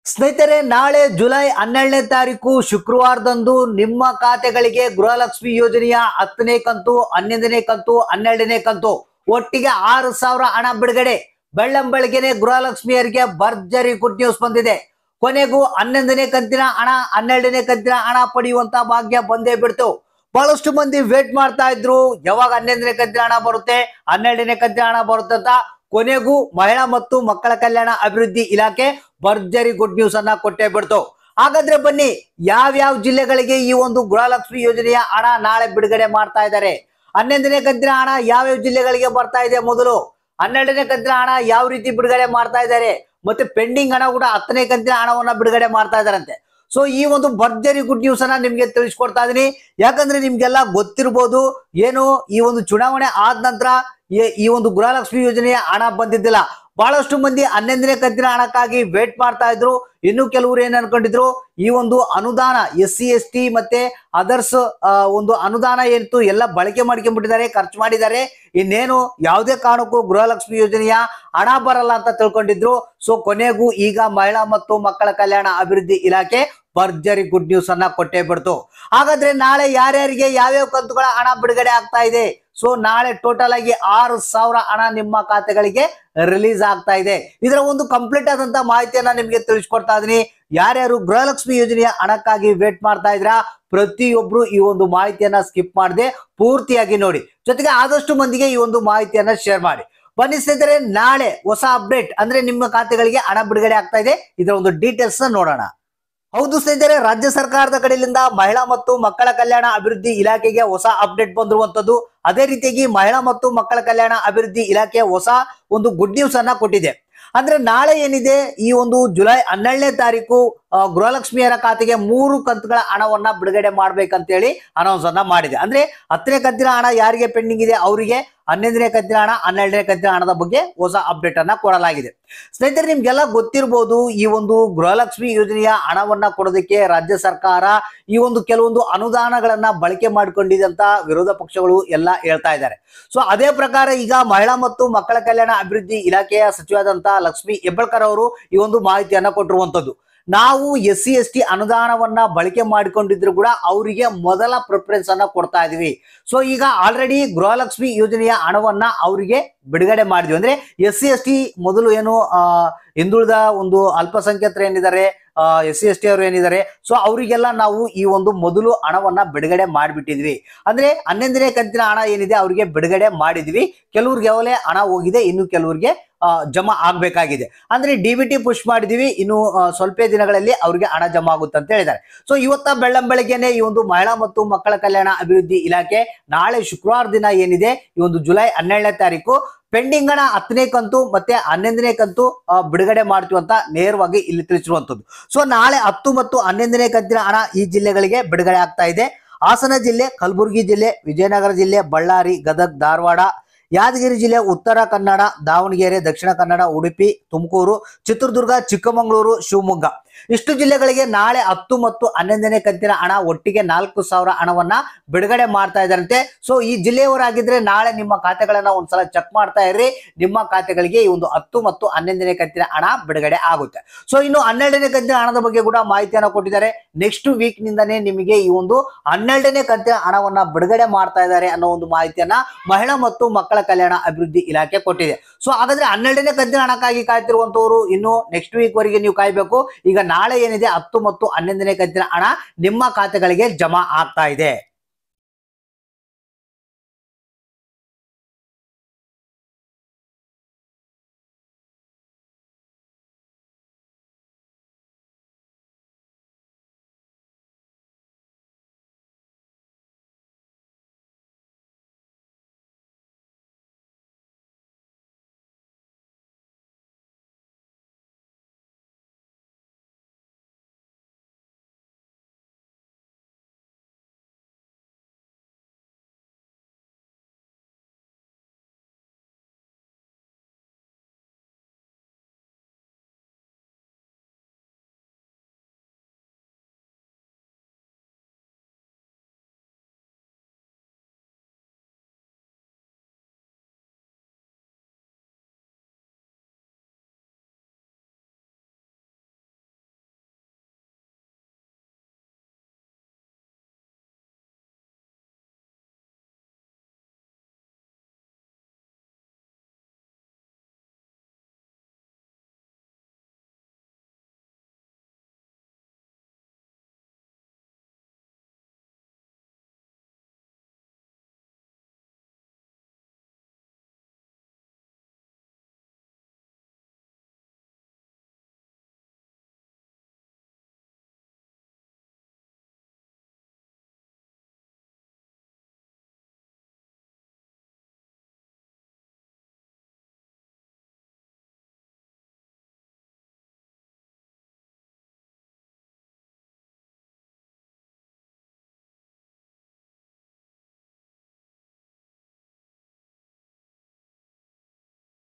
ಸ್ನೇಹಿತರೆ, ನಾಳೆ ಜುಲೈ 12ನೇ ತಾರೀಕು ಶುಕ್ರವಾರದಂದು ನಿಮ್ಮ ಖಾತೆಗಳಿಗೆ ಗೃಹಲಕ್ಷ್ಮಿ ಯೋಜನೆಯ 10ನೇ ಕಂತು, 11ನೇ ಕಂತು, 12ನೇ ಕಂತು ಒಟ್ಟಿಗೆ 6,000 ಹಣ ಬಿಡುಗಡೆ. ಬೆಳ್ಳಂಬೆಳಗ್ಗೆನೆ ಗೃಹಲಕ್ಷ್ಮಿಯರಿಗೆ ಭರ್ಜರಿ ಗುಡ್ ನ್ಯೂಸ್ ಬಂದಿದೆ. ಕೊನೆಗೂ 11ನೇ ಕಂತಿನ ಹಣ, 12ನೇ ಕಂತಿನ ಹಣ ಪಡೆಯುವಂತ ಭಾಗ್ಯ ಬಂದೇ ಬಿಡ್ತು. ಬಹಳಷ್ಟು ಮಂದಿ ವೇಟ್ ಮಾಡ್ತಾ ಇದ್ರು, ಯಾವಾಗ 11ನೇ ಕಂತಿನ ಹಣ ಬರುತ್ತೆ, 12ನೇ ಕಂತಿನ ಹಣ ಬರುತ್ತೆ ಅಂತ. ಕೊನೆಗೂ ಮಹಿಳಾ ಮತ್ತು ಮಕ್ಕಳ ಕಲ್ಯಾಣ ಅಭಿವೃದ್ಧಿ ಇಲಾಖೆ ಭರ್ಜರಿ ಗುಡ್ ನ್ಯೂಸ್ ಅನ್ನ ಕೊಟ್ಟೇ ಬಿಡ್ತು. ಹಾಗಾದ್ರೆ ಬನ್ನಿ, ಯಾವ್ಯಾವ ಜಿಲ್ಲೆಗಳಿಗೆ ಈ ಒಂದು ಗೃಹಲಕ್ಷ್ಮಿ ಯೋಜನೆಯ ಹಣ ನಾಳೆ ಬಿಡುಗಡೆ ಮಾಡ್ತಾ ಇದ್ದಾರೆ, 11ನೇ ಕಂತಿನ ಹಣ ಯಾವ್ಯಾವ ಜಿಲ್ಲೆಗಳಿಗೆ ಬರ್ತಾ ಇದೆ, ಮೊದಲು 12ನೇ ಕಂತಿನ ಹಣ ಯಾವ ರೀತಿ ಬಿಡುಗಡೆ ಮಾಡ್ತಾ ಇದ್ದಾರೆ, ಮತ್ತೆ ಪೆಂಡಿಂಗ್ ಹಣ ಕೂಡ 10ನೇ ಕಂತಿನ ಹಣವನ್ನ ಬಿಡುಗಡೆ ಮಾಡ್ತಾ ಇದಾರಂತೆ. ಸೊ ಈ ಒಂದು ಭರ್ಜರಿ ಗುಡ್ ನ್ಯೂಸ್ ಅನ್ನ ನಿಮ್ಗೆ ತಿಳಿಸ್ಕೊಡ್ತಾ ಇದೀನಿ. ಯಾಕಂದ್ರೆ ನಿಮ್ಗೆಲ್ಲ ಗೊತ್ತಿರ್ಬೋದು, ಏನು ಈ ಒಂದು ಚುನಾವಣೆ ಆದ ನಂತರ ಈ ಒಂದು ಗೃಹಲಕ್ಷ್ಮಿ ಯೋಜನೆಯ ಹಣ ಬಂದಿದ್ದಿಲ್ಲ. ಬಹಳಷ್ಟು ಮಂದಿ 11ನೇ ಕಂತಿನ ಹಣಕ್ಕಾಗಿ ವೇಟ್ ಮಾಡ್ತಾ ಇದ್ರು. ಇನ್ನು ಕೆಲವರು ಏನ್ ಅನ್ಕೊಂಡಿದ್ರು, ಈ ಒಂದು ಅನುದಾನ SC ST ಮತ್ತೆ ಅದರ್ಸ್ ಒಂದು ಅನುದಾನ ಏನಿತ್ತು ಎಲ್ಲ ಬಳಕೆ ಮಾಡ್ಕೊಂಡ್ಬಿಟ್ಟಿದ್ದಾರೆ, ಖರ್ಚು ಮಾಡಿದ್ದಾರೆ. ಇನ್ನೇನು ಯಾವುದೇ ಕಾರಣಕ್ಕೂ ಗೃಹಲಕ್ಷ್ಮಿ ಯೋಜನೆಯ ಹಣ ಬರಲ್ಲ ಅಂತ ತಿಳ್ಕೊಂಡಿದ್ರು. ಸೊ ಕೊನೆಗೂ ಈಗ ಮಹಿಳಾ ಮತ್ತು ಮಕ್ಕಳ ಕಲ್ಯಾಣ ಅಭಿವೃದ್ಧಿ ಇಲಾಖೆ ಭರ್ಜರಿ ಗುಡ್ ನ್ಯೂಸ್ ಅನ್ನ ಕೊಟ್ಟೇ ಬಿಡ್ತು. ಹಾಗಾದ್ರೆ ನಾಳೆ ಯಾರ್ಯಾರಿಗೆ ಯಾವ್ಯಾವ ಕಂತುಗಳ ಹಣ ಬಿಡುಗಡೆ ಆಗ್ತಾ ಇದೆ? ಸೊ ನಾಳೆ ಟೋಟಲ್ ಆಗಿ 6,000 ಹಣ ನಿಮ್ಮ ಖಾತೆಗಳಿಗೆ ರಿಲೀಸ್ ಆಗ್ತಾ ಇದೆ. ಇದರ ಒಂದು ಕಂಪ್ಲೀಟ್ ಆದಂತ ಮಾಹಿತಿಯನ್ನ ನಿಮ್ಗೆ ತಿಳಿಸ್ಕೊಡ್ತಾ ಇದೀನಿ. ಯಾರ್ಯಾರು ಗೃಹಲಕ್ಷ್ಮಿ ಯೋಜನೆಯ ಹಣಕ್ಕಾಗಿ ವೇಟ್ ಮಾಡ್ತಾ ಇದ್ರಾ, ಪ್ರತಿಯೊಬ್ರು ಈ ಒಂದು ಮಾಹಿತಿಯನ್ನ ಸ್ಕಿಪ್ ಮಾಡದೆ ಪೂರ್ತಿಯಾಗಿ ನೋಡಿ. ಜೊತೆಗೆ ಆದಷ್ಟು ಮಂದಿಗೆ ಈ ಒಂದು ಮಾಹಿತಿಯನ್ನ ಶೇರ್ ಮಾಡಿ. ಬನ್ನಿ ಸ್ನೇಹಿತರೆ, ನಾಳೆ ಹೊಸ ಅಪ್ಡೇಟ್ ಅಂದ್ರೆ ನಿಮ್ಮ ಖಾತೆಗಳಿಗೆ ಹಣ ಬಿಡುಗಡೆ ಆಗ್ತಾ ಇದೆ, ಇದರ ಒಂದು ಡೀಟೇಲ್ಸ್ ನೋಡೋಣ. ಹೌದು ಸ್ನೇಹಿತರೆ, ರಾಜ್ಯ ಸರ್ಕಾರದ ಕಡೆಯಿಂದ ಮಹಿಳಾ ಮತ್ತು ಮಕ್ಕಳ ಕಲ್ಯಾಣ ಅಭಿವೃದ್ಧಿ ಇಲಾಖೆಗೆ ಹೊಸ ಅಪ್ಡೇಟ್ ಬಂದಿರುವಂತದ್ದು. ಅದೇ ರೀತಿಯಾಗಿ ಮಹಿಳಾ ಮತ್ತು ಮಕ್ಕಳ ಕಲ್ಯಾಣ ಅಭಿವೃದ್ಧಿ ಇಲಾಖೆ ಹೊಸ ಒಂದು ಗುಡ್ ನ್ಯೂಸ್ ಅನ್ನ ಕೊಟ್ಟಿದೆ. ಅಂದ್ರೆ ನಾಳೆ ಏನಿದೆ, ಈ ಒಂದು ಜುಲೈ 12ನೇ ತಾರೀಕು ಗೃಹಲಕ್ಷ್ಮಿಯರ ಖಾತೆಗೆ 3 ಕಂತುಗಳ ಹಣವನ್ನ ಬಿಡುಗಡೆ ಮಾಡ್ಬೇಕಂತೇಳಿ ಅನೌನ್ಸ್ ಅನ್ನ ಮಾಡಿದೆ. ಅಂದ್ರೆ 10ನೇ ಕಂತಿನ ಹಣ ಯಾರಿಗೆ ಪೆಂಡಿಂಗ್ ಇದೆ ಅವರಿಗೆ, 11ನೇ ಕಂತಿನ ಹಣ, 12ನೇ ಕಂತಿನ ಹಣದ ಬಗ್ಗೆ ಹೊಸ ಅಪ್ಡೇಟ್ ಅನ್ನ ಕೊಡಲಾಗಿದೆ. ಸ್ನೇಹಿತರೆ, ನಿಮ್ಗೆಲ್ಲ ಗೊತ್ತಿರಬಹುದು, ಈ ಒಂದು ಗೃಹಲಕ್ಷ್ಮಿ ಯೋಜನೆಯ ಹಣವನ್ನ ಕೊಡೋದಕ್ಕೆ ರಾಜ್ಯ ಸರ್ಕಾರ ಈ ಒಂದು ಕೆಲವೊಂದು ಅನುದಾನಗಳನ್ನ ಬಳಕೆ ಮಾಡಿಕೊಂಡಿದೆ ಅಂತ ವಿರೋಧ ಪಕ್ಷಗಳು ಎಲ್ಲ ಹೇಳ್ತಾ ಇದ್ದಾರೆ. ಸೊ ಅದೇ ಪ್ರಕಾರ ಈಗ ಮಹಿಳಾ ಮತ್ತು ಮಕ್ಕಳ ಕಲ್ಯಾಣ ಅಭಿವೃದ್ಧಿ ಇಲಾಖೆಯ ಸಚಿವರಾದಂತಹ ಲಕ್ಷ್ಮಿ ಹೆಬ್ಬಾಳ್ಕರ್ ಅವರು ಈ ಒಂದು ಮಾಹಿತಿಯನ್ನ ಕೊಟ್ಟಿರುವಂತದ್ದು. ನಾವು SC ST ಅನುದಾನವನ್ನ ಬಳಕೆ ಮಾಡಿಕೊಂಡಿದ್ರು ಕೂಡ ಅವರಿಗೆ ಮೊದಲ ಪ್ರಿಫರೆನ್ಸ್ ಅನ್ನ ಕೊಡ್ತಾ ಇದೀವಿ. ಸೊ ಈಗ ಆಲ್ರೆಡಿ ಗೃಹಲಕ್ಷ್ಮಿ ಯೋಜನೆಯ ಹಣವನ್ನ ಅವರಿಗೆ ಬಿಡುಗಡೆ ಮಾಡಿದ್ವಿ. ಅಂದ್ರೆ SC ST ಮೊದಲು ಏನು ಹಿಂದುಳಿದ ಒಂದು ಅಲ್ಪಸಂಖ್ಯಾತರು ಏನಿದ್ದಾರೆ, SC ST ಅವರು ಏನಿದ್ದಾರೆ, ಸೊ ಅವರಿಗೆಲ್ಲ ನಾವು ಈ ಒಂದು ಮೊದಲು ಹಣವನ್ನ ಬಿಡುಗಡೆ ಮಾಡಿಬಿಟ್ಟಿದ್ವಿ. ಅಂದ್ರೆ 11ನೇ ಕಂತಿನ ಹಣ ಏನಿದೆ ಅವರಿಗೆ ಬಿಡುಗಡೆ ಮಾಡಿದ್ವಿ. ಕೆಲವ್ರಿಗೆ ಅವಲೇ ಹಣ ಹೋಗಿದೆ, ಇನ್ನು ಕೆಲವ್ರಿಗೆ ಜಮಾ ಆಗ್ಬೇಕಾಗಿದೆ. ಅಂದ್ರೆ DBT ಪುಷ್ ಮಾಡಿದೀವಿ, ಇನ್ನು ಸ್ವಲ್ಪ ದಿನಗಳಲ್ಲಿ ಅವ್ರಿಗೆ ಹಣ ಜಮಾ ಆಗುತ್ತೆ ಅಂತ ಹೇಳಿದ್ದಾರೆ. ಸೊ ಇವತ್ತ ಬೆಳ್ಳಂಬೆಳಗ್ಗೆನೆ ಈ ಒಂದು ಮಹಿಳಾ ಮತ್ತು ಮಕ್ಕಳ ಕಲ್ಯಾಣ ಅಭಿವೃದ್ಧಿ ಇಲಾಖೆ ನಾಳೆ ಶುಕ್ರವಾರ ದಿನ ಏನಿದೆ, ಈ ಒಂದು ಜುಲೈ 12ನೇ ತಾರೀಕು ಪೆಂಡಿಂಗ್ ಹಣ 10ನೇ ಕಂತು ಮತ್ತೆ 11ನೇ ಕಂತು ಬಿಡುಗಡೆ ಮಾಡ್ತೀವಿ ಅಂತ ನೇರವಾಗಿ ಇಲ್ಲಿ ತಿಳಿಸಿರುವಂತದ್ದು. ಸೊ ನಾಳೆ 10 ಮತ್ತು 11ನೇ ಕಂತಿನ ಹಣ ಈ ಜಿಲ್ಲೆಗಳಿಗೆ ಬಿಡುಗಡೆ ಆಗ್ತಾ ಇದೆ. ಹಾಸನ ಜಿಲ್ಲೆ, ಕಲಬುರಗಿ ಜಿಲ್ಲೆ, ವಿಜಯನಗರ ಜಿಲ್ಲೆ, ಬಳ್ಳಾರಿ, ಗದಗ್, ಧಾರವಾಡ, ಯಾದಗಿರಿ ಜಿಲ್ಲೆ, ಉತ್ತರ ಕನ್ನಡ, ದಾವಣಗೆರೆ, ದಕ್ಷಿಣ ಕನ್ನಡ, ಉಡುಪಿ, ತುಮಕೂರು, ಚಿತ್ರದುರ್ಗ, ಚಿಕ್ಕಮಗಳೂರು, ಶಿವಮೊಗ್ಗ ಇಷ್ಟು ಜಿಲ್ಲೆಗಳಿಗೆ ನಾಳೆ 10 ಮತ್ತು 11ನೇ ಕಂತಿನ ಹಣ ಒಟ್ಟಿಗೆ 4,000 ಹಣವನ್ನ ಬಿಡುಗಡೆ ಮಾಡ್ತಾ ಇದ್ದಾರಂತೆ. ಸೊ ಈ ಜಿಲ್ಲೆಯವರಾಗಿದ್ರೆ ನಾಳೆ ನಿಮ್ಮ ಖಾತೆಗಳನ್ನ ಒಂದ್ಸಲ ಚೆಕ್ ಮಾಡ್ತಾ ಇರ್ರಿ. ನಿಮ್ಮ ಖಾತೆಗಳಿಗೆ ಈ ಒಂದು 10 ಮತ್ತು 11ನೇ ಕಂತಿನ ಹಣ ಬಿಡುಗಡೆ ಆಗುತ್ತೆ. ಸೊ ಇನ್ನು 12ನೇ ಕಂತಿನ ಹಣದ ಬಗ್ಗೆ ಕೂಡ ಮಾಹಿತಿಯನ್ನ ಕೊಟ್ಟಿದ್ದಾರೆ. ನೆಕ್ಸ್ಟ್ ವೀಕ್ ನಿಂದನೇ ನಿಮಗೆ ಈ ಒಂದು 12ನೇ ಕಂತಿನ ಹಣವನ್ನ ಬಿಡುಗಡೆ ಮಾಡ್ತಾ ಇದ್ದಾರೆ ಅನ್ನೋ ಒಂದು ಮಾಹಿತಿಯನ್ನ ಮಹಿಳಾ ಮತ್ತು ಮಕ್ಕಳ ಕಲ್ಯಾಣ ಅಭಿವೃದ್ಧಿ ಇಲಾಖೆ ಕೊಟ್ಟಿದೆ. ಸೊ ಹಾಗಾದ್ರೆ 12ನೇ ಕಂತಿನ ಹಣಕ್ಕಾಗಿ ಕಾಯ್ತಿರುವಂತವರು ಇನ್ನು ನೆಕ್ಸ್ಟ್ ವೀಕ್ ವರೆಗೆ ನೀವು ಕಾಯ್ಬೇಕು. ಈಗ ನಾಳೆ ಏನಿದೆ 10 ಮತ್ತು 11ನೇ ಕಂತಿನ ಹಣ ನಿಮ್ಮ ಖಾತೆಗಳಿಗೆ ಜಮಾ ಆಗ್ತಾ ಇದೆ.